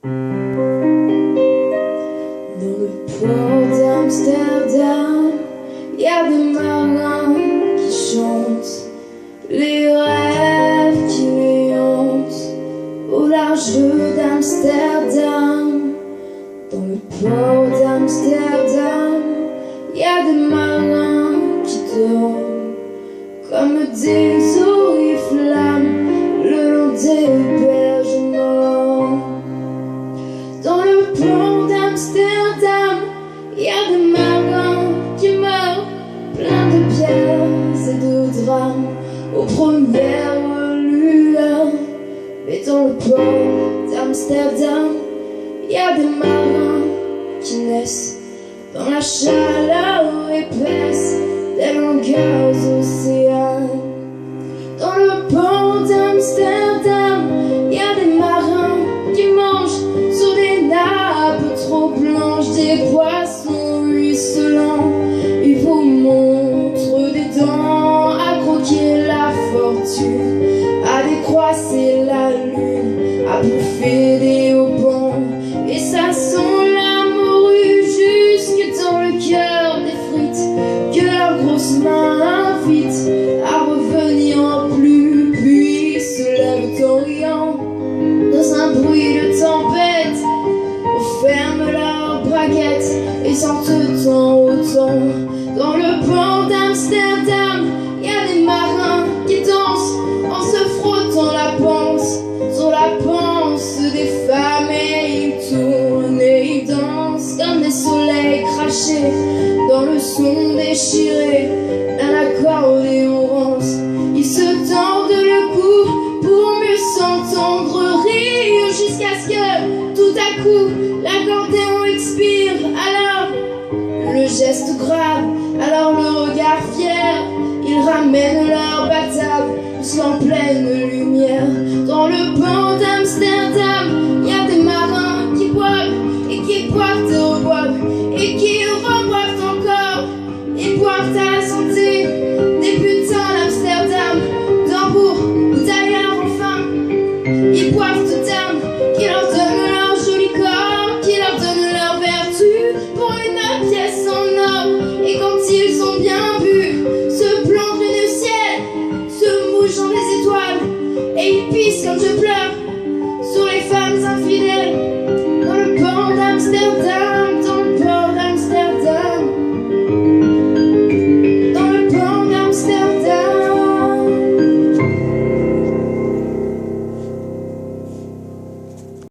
Dans le port d'Amsterdam, y a des marins qui chantent les rêves qui les hantent au large d'Amsterdam. Dans le port d'Amsterdam, y a des marins qui dorment comme des oriflammes le long des berges morts. Dans le port d'Amsterdam, y a des marins qui meurent pleins de pierres et de drames aux premières lueurs. Mais dans le port d'Amsterdam, y a des marins qui naissent dans la chaleur épaisse des longueurs océanes. Dans le port d'Amsterdam, y a des marins qui mangent sur des nappes trop blanches des poissons ruisselants. Ils vous montrent des dents à croquer la fortune, à décroisser la lune, à bouffer des haubans. Et ça sent la morue jusque dans le cœur des frites que leurs grosses mains invitent à revenir en plus. Puis ils se lèvent en riant dans un bruit de tempête, referment leurs braguettes et sentent de temps au temps. Dans le port d'Amsterdam, y a des marins qui dansent en se frottant la panse sur la panse des femmes, et ils tournent et ils dansent comme des soleils crachés dans le son déchiré d'un accordéon rance. Ils se tendent le cou pour mieux s'entendre rire jusqu'à ce que tout à coup l'accordéon expire. Alors le geste grave, alors le regard fier, ils ramènent leur batave jusqu'en pleine